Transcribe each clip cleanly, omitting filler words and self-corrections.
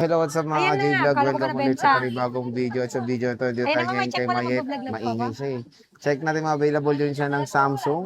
Hello, what's up Ayan mga na, J-Vlog? akala ko ba Welcome ulit nabenta? sa panibagong video. At sa video na ito, dito Ayun tayo na nga, may ngayon check kay mo na Mayet. mag-vlog po ako. Maingay siya eh. Check natin mga available din siya ng Samsung.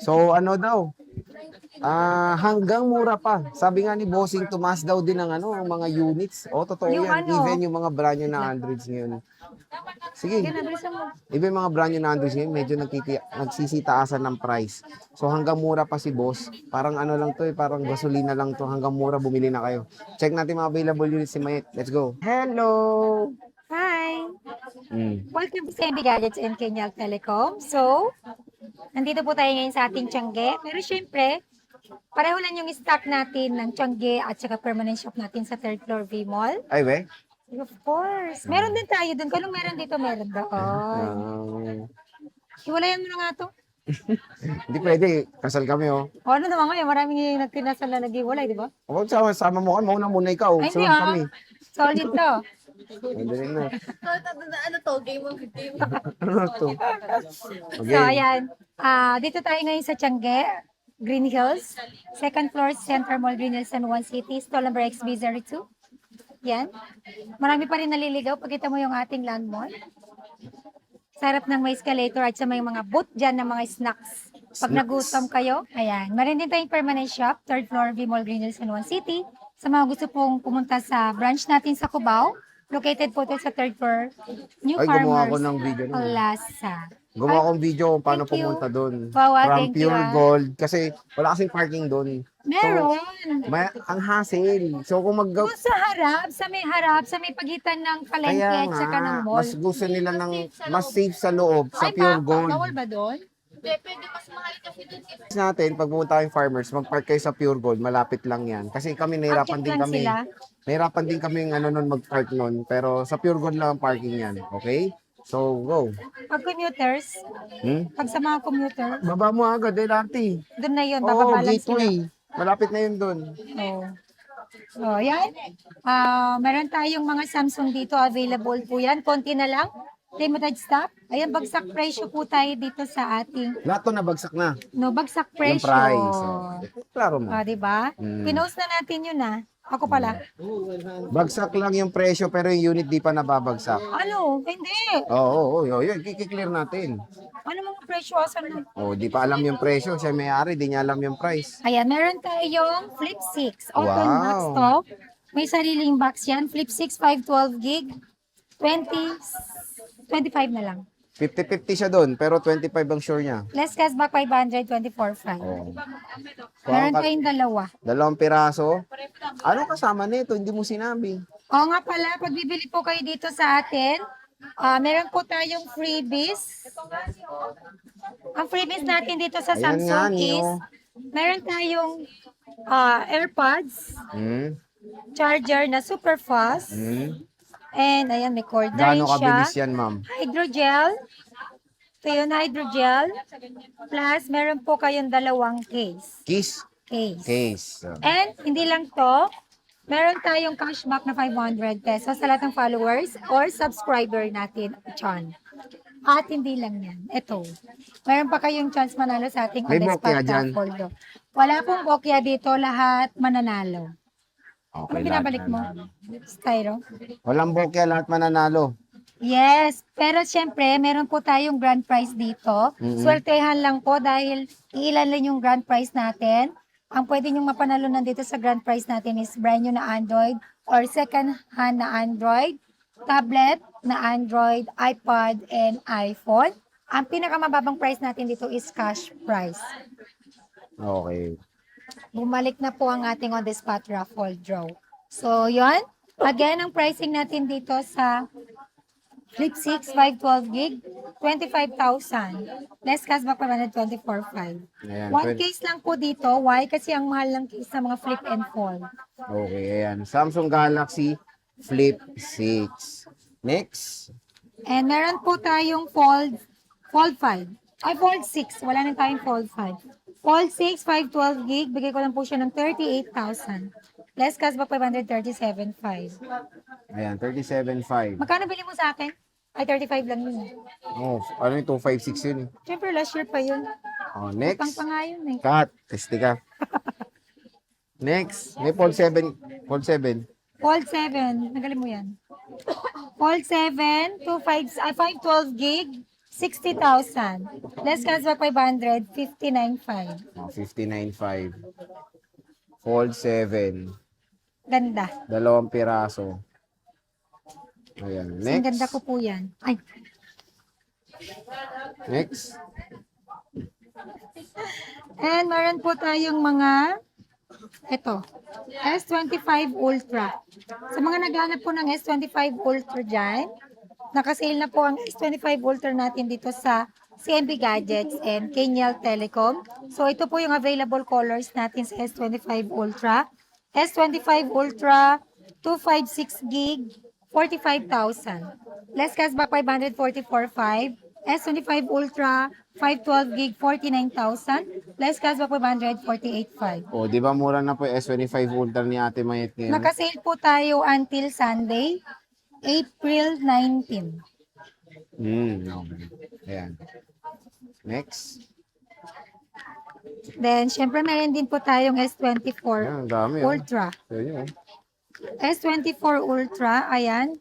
So ano daw? Hanggang mura pa. Sabi nga ni Bossing, tumaas daw din ng mga units. O, totoo Yung yan. ano, Even yung mga brand new na lang. Androids ngayon. Sige. Yan, nabilisan mo. Iba yung mga brand new na Androids ngayon, medyo nagsisitaasan ng price. So hanggang mura pa si boss. Parang ano lang to eh, parang gasolina lang to. Hanggang mura, bumili na kayo. Check natin mga available units si Mayet. Let's go. Hello! Hi! Mm. Welcome to CMB Gadgets and Kenyal Telecom. So, nandito po tayo ngayon sa ating Tiangge. Pero syempre, pareho lang yung stock natin ng Tiangge at saka permanent shop natin sa third floor V-Mall. Ay, we? Of course. Meron din tayo dun. Kung meron dito, meron doon. Um, Hiwalayan mo na nga to. Hindi pwede. Kasal kami, oh. O ano naman ngayon, maraming nagtinasal na nag-iwalay, di ba? O, sama mo ka. Mauna muna ikaw. Ay, hindi Sunod kami. Solid to. Hindi na. Ano to? Game of game. Ano to? So, Okay. ayan. Dito tayo ngayon sa Tiangge, Green Hills. Second floor, Center Mall, Green Hills, San Juan City. Stall number XB02. Yan. Marami pa rin naliligaw. Pagkita mo yung ating land mall. Sa harap ng may escalator at sa may mga booth dyan ng mga snacks. Pag nagutom kayo, ayan. Meron din tayong permanent shop, third floor, V-Mall, Green Hills, San Juan City. Sa mga gusto pong pumunta sa branch natin sa Cubao, located po ito sa third floor, New Ay, gumawa ako Farmers ng video nun. Plaza. Gumawa akong video kung paano Thank you. pumunta doon. Wow, From thank you, Pure Gold. Kasi wala kasing parking doon. Meron. Ang hassle. So kung Doon sa harap, sa may pagitan ng palengke kaya at saka ng nga, mall. mas gusto nila ng mas safe sa loob, sa Ay, Pure Gold. bawal ba doon? Hindi, pwede mas mahal kasi dun. Natin, pag pumunta kayong farmers, mag-park kayo sa Pure Gold, malapit lang yan. Kasi kami, nahirapan Active din lang kami. sila. Nahirapan din kami mag-park nun. Pero sa Pure Gold lang ang parking yan. Okay? So, go. Pag commuters, pag sa mga commuter, Baba mo agad, LRT. doon na yun, Oo, bababa lang sila. gateway. Malapit na yun doon. Oh. So, yan. Meron tayong mga Samsung dito, available po yan. Konti na lang. Limited stock. Ayan, bagsak presyo po tayo dito sa ating, Lahat to nabagsak na. bagsak Yung presyo. price. Oh. Klaro mo. Diba? Pinost na natin yun Ako pala. Bagsak lang yung presyo pero yung unit di pa nababagsak. Ano? Hindi. Oo, yun. Kikiclear natin. Ano mga presyo? Asan na? Oh, di pa alam yung presyo. Siya may-ari, di niya alam yung price. Ayan, meron tayong Flip 6. Open Wow. box to. May sariling box yan. Flip 6, 512 gig. 25 na lang. 50-50 siya doon, pero 25 ang sure niya. Less cashback 500, 24.5. Oh. Meron tayong dalawa. Dalawang piraso. Ano kasama nito? Hindi mo sinabi. Oo nga pala, pag bibili po kayo dito sa atin, meron po tayong freebies. Ang freebies natin dito sa Ayan nga, Samsung is, Neo. meron tayong AirPods, Hmm? charger na super fast, Hmm? and ayan, may cord na rin Gaano siya. kabilis yan, ma'am? Hydrogel. Ito yun, hydrogel. Plus, meron po kayong dalawang case. Case. Case. And, hindi lang to, meron tayong cashback na 500 pesos sa lahat ng followers or subscriber natin, Chan. At hindi lang yan. Ito. Meron pa kayong chance manalo sa ating May on-the-spot bokya dyan? raffle do. Wala pong bokya dito, lahat mananalo. Ano Okay, binabalik mo? Styro? Walang bokya, lahat mananalo. Yes, pero siyempre, meron po tayong grand prize dito. Swertehan lang po dahil iilan lang yung grand prize natin. Ang pwede nyong mapanalunan dito sa grand prize natin is brand new na Android or second hand na Android, tablet na Android, iPad, and iPhone. Ang pinakamababang price natin dito is cash prize. Okay. Bumalik na po ang ating on-the-spot raffle draw. So, yon. Again, ang pricing natin dito sa Flip 6, 512 gig, 25,000. Less cashback pa 24,500. Ayan, One case lang po dito. Why? Kasi ang mahal ng case sa mga flip and fold. Okay, ayan. Samsung Galaxy Flip 6. Next. And meron po tayong fold 5. Ay, fold 6. Wala na tayong fold 5. Fold 6, 512 gig. Bigay ko lang po siya ng 38,000. Less cashback 537,500. Ayan, 37.5. Magkano bili mo sa akin? Ay, 35 lang yun. Oh, ano yung 256 yun? Siyempre, last year pa yun. Oh, Utang next. pa nga yun eh. Cut. Testi ka. Next. May Fold 7. Fold 7. Fold 7. Nagaling mo yan. Fold 7, 512 gig, 60,000. Less cashback 500, 59,500. Oh, 59.5. Fold 7. Ganda. 2 piraso. Ayan. Ang ganda Next. ko po yan. Ay, Next. and meron po tayong mga, ito, S25 Ultra. Sa mga naghanap po ng S25 Ultra dyan, nakasale na po ang S25 Ultra natin dito sa CMB Gadgets and Kenyal Telecom. So ito po yung available colors natin sa S25 Ultra. S25 Ultra, 256 gig, 45,000. Less cashback 544,500. S25 Ultra, 512 gig, 49,000. Less cashback 548,500. O, di ba mura na po yung S25 Ultra ni Ate Mayet ngayon? Nakasale po tayo until Sunday, April 19. Okay. Ayan. Next. Then, syempre meron din po tayong S24 Ayan, ang dami. Ultra. So, yun. S24 Ultra, ayan.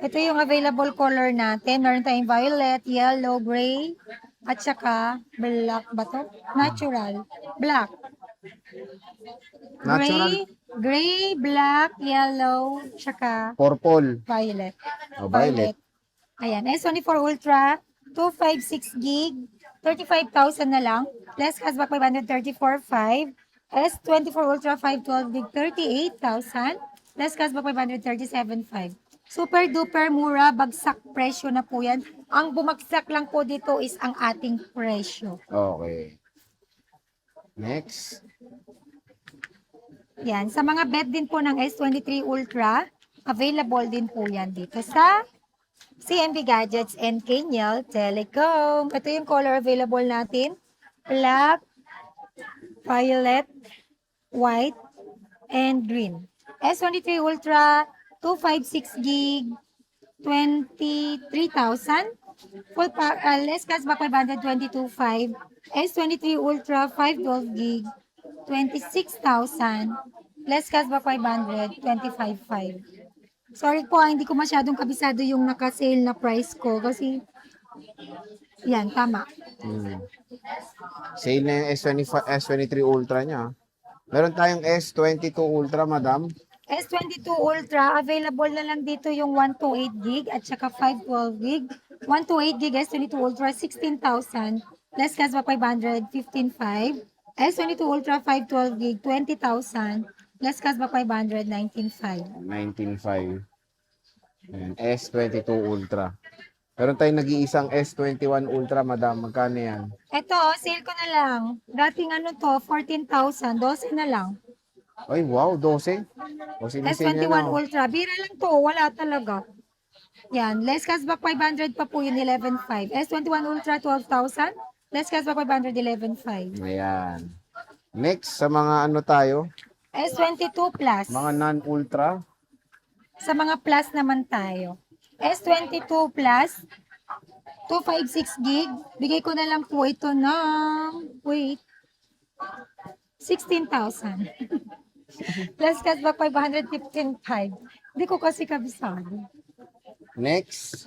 Ito yung available color natin. Meron tayong violet, yellow, gray, at saka black ba to? Natural. Black. Natural. Gray, black, yellow, saka Purple. violet. O, violet. Ayan, S24 Ultra, 256 gig, 35,000 na lang. Less cashback 534,500. S24 Ultra 512 gig, 38,000. Less cashback 537,500. Super duper mura, bagsak presyo na po yan. Ang bumagsak lang po dito is ang ating presyo. Okay. Next. Yan, sa mga bed din po ng S23 Ultra, available din po yan dito sa CMB Gadgets and Kenyal Telecom. Ito yung color available natin. Black, violet, white, and green. S23 Ultra, 256 gig, 23,000. Less cashback 522,500. S23 Ultra, 512 gig, 26,000. Less cashback 500, 25,500. Sorry po, hindi ko masyadong kabisado yung naka-sale na price ko kasi yan, tama. Sale na yung S23 Ultra niya. Meron tayong S22 Ultra, madam. S22 Ultra, available na lang dito yung 128 gig at saka 512 gig. 128 gig S22 Ultra, 16,000. Less cashback 500, 15,500. S22 Ultra, 512 gig, 20,000. Less cashback 500, 19,500. 19.5. Ayan, S22 Ultra. Meron tayong nag-iisang S21 Ultra, madam. Magkano yan? Ito, sale ko na lang. Dating ano to, 14,000. 12 na lang. Ay, wow, 12. O, sinisale niya S21 na. Ultra. Bira lang to, wala talaga. Yan, less cashback 500 pa po yun, 11,500. S21 Ultra, 12,000. Less cashback 500, 11,500. Ayan. Next, sa mga ano tayo? S22 Plus. Mga non-ultra. Sa mga plus naman tayo. S22 Plus, 256 gig. Bigay ko na lang po ito ng, wait, 16,000. Plus cashback 515,500. Hindi ko kasi kabisado. Next.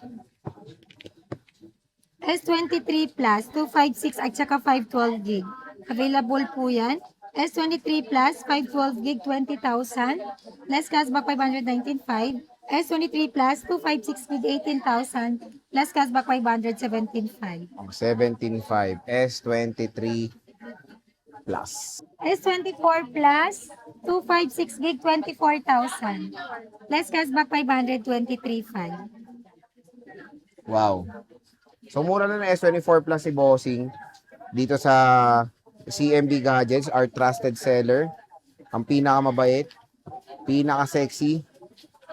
S23 Plus, 256 at saka 512 gig. Available po yan. S23 Plus, 512 gig, 20,000. Less cashback 519,500. S23 Plus, 256 gig, 18,000. Less cashback 517,500. 17.5. S23 Plus. S24 Plus, 256 gig, 24,000. Less cashback 523,500. Wow. So, mura na ng S24 Plus si Bossing dito sa CMB Gadgets, our trusted seller. Ang pinakamabait, pinaka-sexy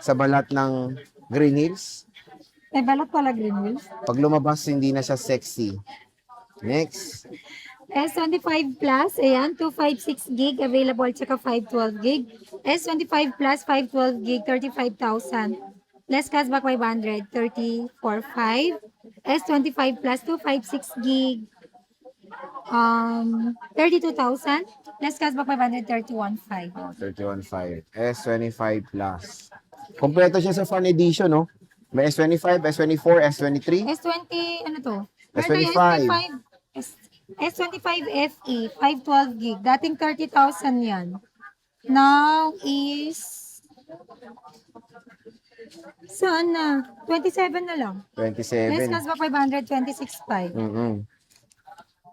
sa balat ng Green Hills. May balot pala Green Hills. Pag lumabas, hindi na siya sexy. Next. S25 Plus, ayan, 256 gig, available, tsaka 512 gig. S25 Plus, 512 gig, 35,000. Less cashback 500, 34,500. S25 Plus, 256 gig, 32,000. Less cashback 531,500. 31.5. S25 Plus. Kompleto siya sa Fun Edition, no? May S25, S24, S23, S20, ano to? Meron S25. tayo S25 FE, 512 gig. Dating 30,000 yan. Now is, saan na? 27 na lang. 27. Less cashback 526,500.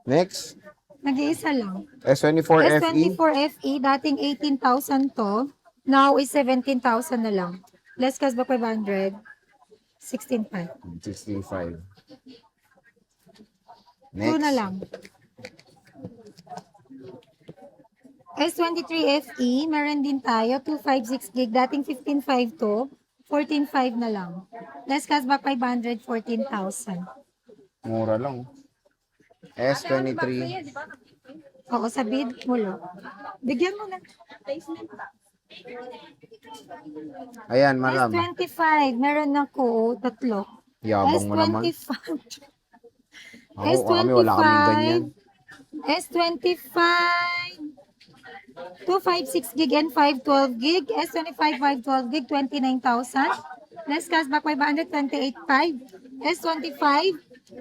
Next, Nag-iisa lang. S24 FE. S24 FE, dating 18,000 to. Now is 17,000 na lang. Less cashback 500. 16,500. 65. 2 Next. na lang. S23 FE, meron din tayo. 256 gig. Dating 15,500 to. 14,500 na lang. Less cashback 500. 14,000. Mura lang. S23. Oo, sa bid mo lang. Bigyan mo na. Ayan, madam. S25, meron ako. Tatlo. Yabang mo naman. S25. Ako, kami wala kaming ganyan. S25. 256 gig and 512 gig. S25, 512 gig, 29,000. Less cashback 500, 28,500. S25,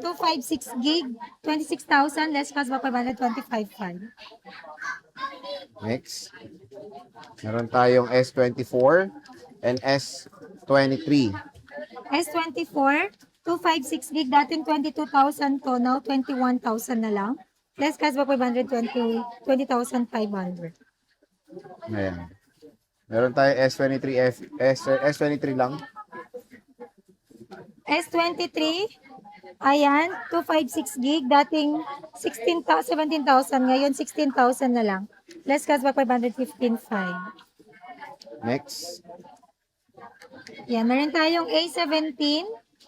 256 gig, 26,000. Less cashback 500, 25,500. Next. Meron tayong S24 and S23. S24, 256 gig, dating 22,000 to, now 21,000 na lang. Less cashback 500, 20,500. Ayan. Meron tayong S23 lang. S23, ayan, 256 gig, dating 17,000, ngayon 16,000 na lang. Less cashback 515,500. Next. Yan, meron tayong A17,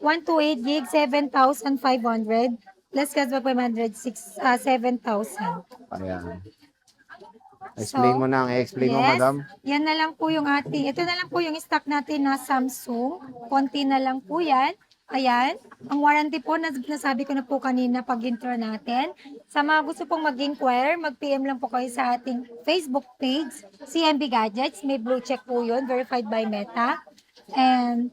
128 gig, 7,500. Less cashback 7,000. Ayan. Explain mo na. I-explain mo, madam. Yan na lang po yung ating, ito na lang po yung stock natin na Samsung. Konti na lang po yan. Ayan, ang warranty po, nasabi ko na po kanina pag intro natin. Sa mga gusto pong mag-inquire, mag-PM lang po kayo sa ating Facebook page, CMB Gadgets. May blue check po yun, verified by Meta. And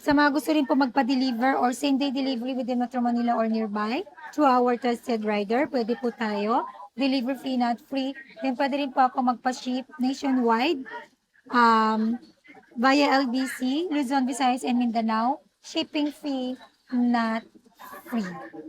sa mga gusto rin po magpa-deliver or same-day delivery within Metro Manila or nearby, through our trusted rider, pwede po tayo. Deliver fee, not free. Then pwede rin po ako magpa-ship nationwide via LBC, Luzon, Visayas, and Mindanao. Shipping fee, not free.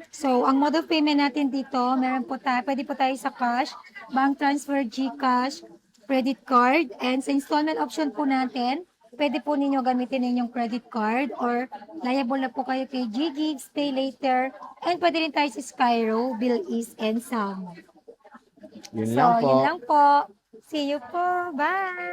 So, ang mode of payment natin dito, meron po tayo, pwede po tayo sa cash, bank transfer, GCash, credit card, and sa installment option po natin, pwede po ninyo gamitin inyong credit card or liable na po kayo kay GGigs, Pay Later, and pwede rin tayo sa Skyro, BillEase, and Salmo. Yun So, lang po. yun lang po. See you po. Bye!